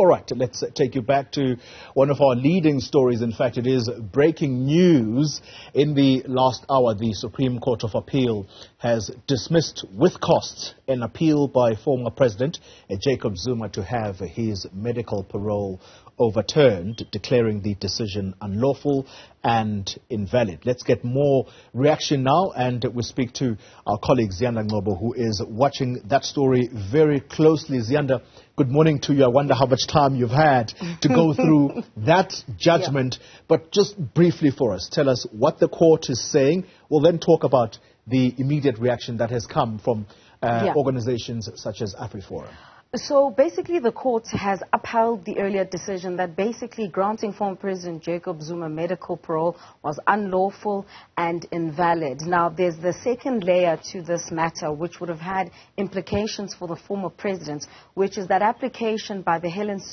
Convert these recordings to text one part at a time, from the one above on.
All right, let's take you back to one of our leading stories. In fact, it is breaking news. In the last hour, the Supreme Court of Appeal has dismissed with costs an appeal by former President Jacob Zuma to have his medical parole overturned, declaring the decision unlawful and invalid. Let's get more reaction now, and we speak to our colleague Ziyanda Ngcobo, who is watching that story very closely. Ziyanda, good morning to you. I wonder how much time you've had to go through that judgment. Yeah. But just briefly for us, tell us what the court is saying. We'll then talk about the immediate reaction that has come from organizations such as AfriForum. So basically the court has upheld the earlier decision that basically granting former President Jacob Zuma medical parole was unlawful and invalid. Now there's the second layer to this matter, which would have had implications for the former president, which is that application by the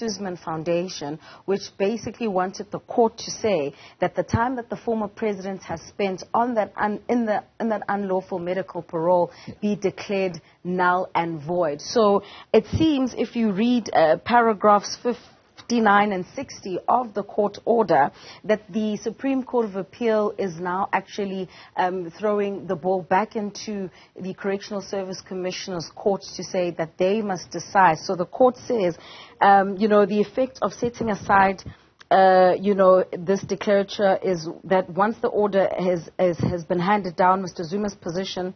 Zuma Foundation, which basically wanted the court to say that the time that the former president has spent on that in that unlawful medical parole be declared null and void. So it seems, if you read paragraphs 59 and 60 of the court order, that the Supreme Court of Appeal is now actually throwing the ball back into the Correctional Service Commissioner's court to say that they must decide. So the court says, the effect of setting aside this declarature is that once the order has been handed down, Mr. Zuma's position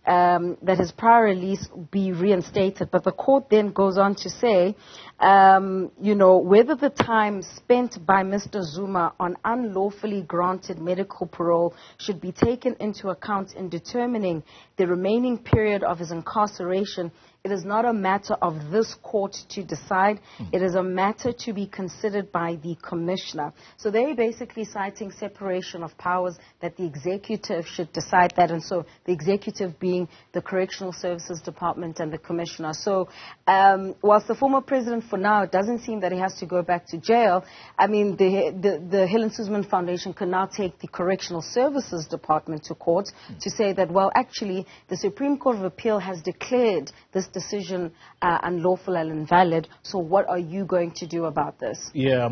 that his prior release be reinstated. But the court then goes on to say, whether the time spent by Mr. Zuma on unlawfully granted medical parole should be taken into account in determining the remaining period of his incarceration. It is not a matter of this court to decide. It is a matter to be considered by the commissioner. So they're basically citing separation of powers, that the executive should decide that, and so the executive being the Correctional Services Department and the commissioner. So whilst the former president for now, it doesn't seem that he has to go back to jail, I mean, the Zuma Foundation can now take the Correctional Services Department to court to say that, well, actually, the Supreme Court of Appeal has declared this decision unlawful and invalid. So what are you going to do about this? Yeah,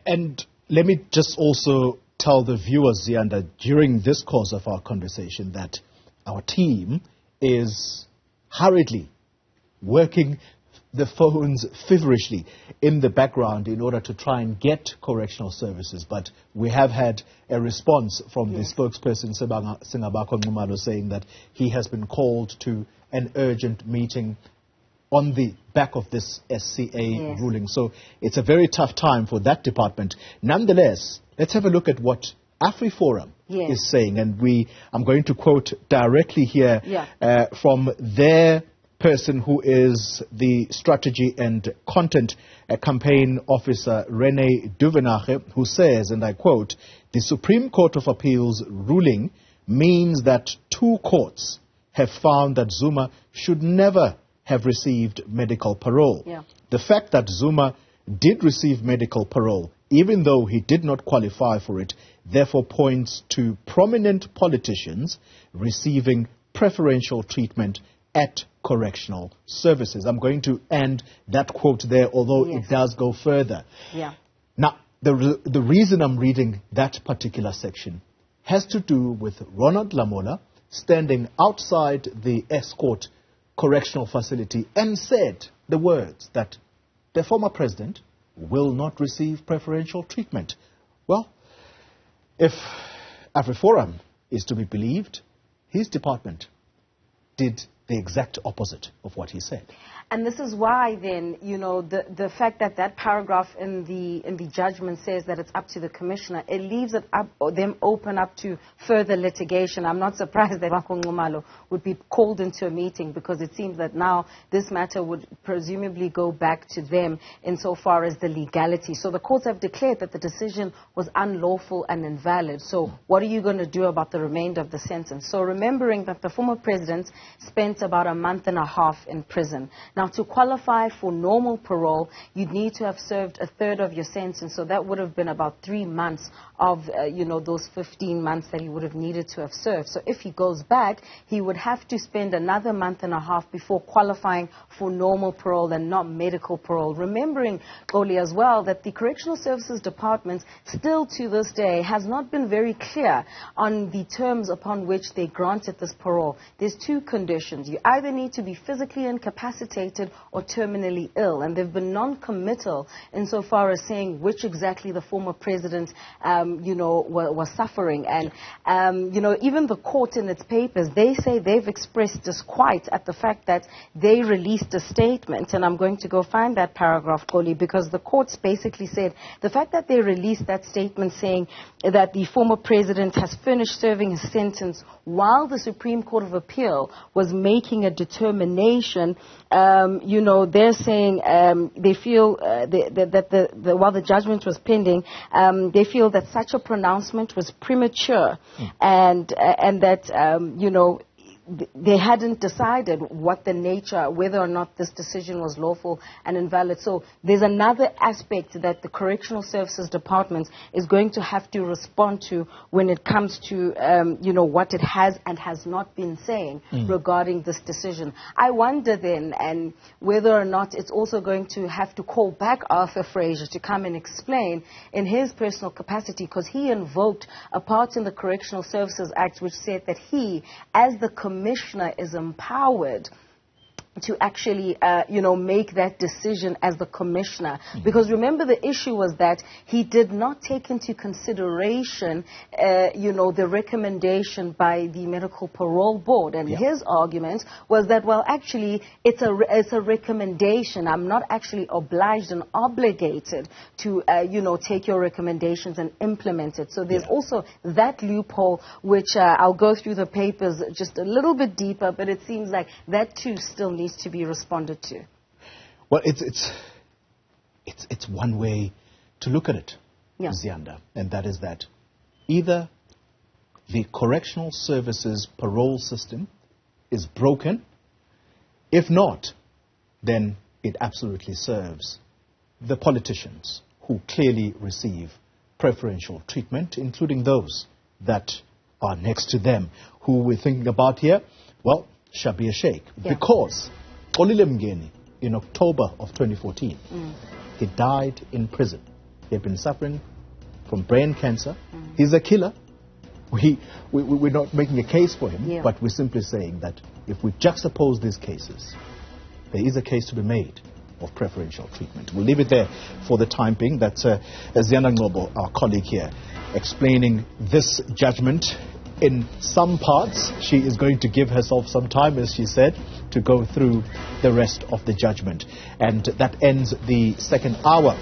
and let me just also tell the viewers, Ziyanda, during this course of our conversation, that our team is hurriedly working the phones feverishly in the background in order to try and get correctional services. But we have had a response from the spokesperson, Singabako Ngumalo, saying that he has been called to an urgent meeting on the back of this SCA ruling. So it's a very tough time for that department. Nonetheless, let's have a look at what AfriForum is saying. And I'm going to quote directly here from their person who is the strategy and content campaign officer, Rene Duvenage, who says, and I quote, "The Supreme Court of Appeal's ruling means that two courts have found that Zuma should never have received medical parole. The fact that Zuma did receive medical parole, even though he did not qualify for it, therefore points to prominent politicians receiving preferential treatment at correctional services." I'm going to end that quote there, although it does go further. Now, the reason I'm reading that particular section has to do with Ronald Lamola standing outside the Escort correctional facility and said the words that the former president will not receive preferential treatment. Well, if AfriForum is to be believed, his department did the exact opposite of what he said. And this is why then, the fact that that paragraph in the judgment says that it's up to the commissioner, it leaves it up, or them open up to further litigation. I'm not surprised that Ngcobo would be called into a meeting, because it seems that now this matter would presumably go back to them insofar as the legality. So the courts have declared that the decision was unlawful and invalid. So what are you going to do about the remainder of the sentence? So remembering that the former president spent about a month and a half in prison. Now, to qualify for normal parole, you'd need to have served a third of your sentence, so that would have been about 3 months of, those 15 months that he would have needed to have served. So if he goes back, he would have to spend another month and a half before qualifying for normal parole and not medical parole. Remembering, Oli, as well, that the Correctional Services Department still to this day has not been very clear on the terms upon which they granted this parole. There's 2 conditions. You either need to be physically incapacitated or terminally ill, and they've been non-committal insofar as saying which exactly the former president was suffering. And, even the court in its papers, they say they've expressed disquiet at the fact that they released a statement, and I'm going to go find that paragraph, Koli, because the courts basically said the fact that they released that statement saying that the former president has finished serving his sentence while the Supreme Court of Appeal was making a determination, they're saying they feel that while the judgment was pending, they feel that such a pronouncement was premature and that, they hadn't decided what the nature, whether or not this decision was lawful and invalid. So there's another aspect that the Correctional Services Department is going to have to respond to when it comes to, what it has and has not been saying regarding this decision. I wonder then, and whether or not it's also going to have to call back Arthur Fraser to come and explain in his personal capacity, because he invoked a part in the Correctional Services Act which said that he, as the commissioner, is empowered to actually, make that decision as the commissioner. Because remember, the issue was that he did not take into consideration, the recommendation by the Medical Parole Board. And his argument was that, well, actually, it's a recommendation. I'm not actually obliged and obligated to, take your recommendations and implement it. So there's also that loophole, which I'll go through the papers just a little bit deeper, but it seems like that too still needs to be responded to. Well, it's one way to look at it, Ziyanda, and that is that either the correctional services parole system is broken. If not, then it absolutely serves the politicians who clearly receive preferential treatment, including those that are next to them. Who we're thinking about here? Well, Shabir Sheikh, because Olile Mngeni, in October of 2014, he died in prison. He had been suffering from brain cancer. He's a killer. We're not making a case for him, but we're simply saying that if we juxtapose these cases, there is a case to be made of preferential treatment. We'll leave it there for the time being. That's Ziyanda Ngcobo, our colleague here, explaining this judgment. In some parts, she is going to give herself some time, as she said, to go through the rest of the judgment. And that ends the second hour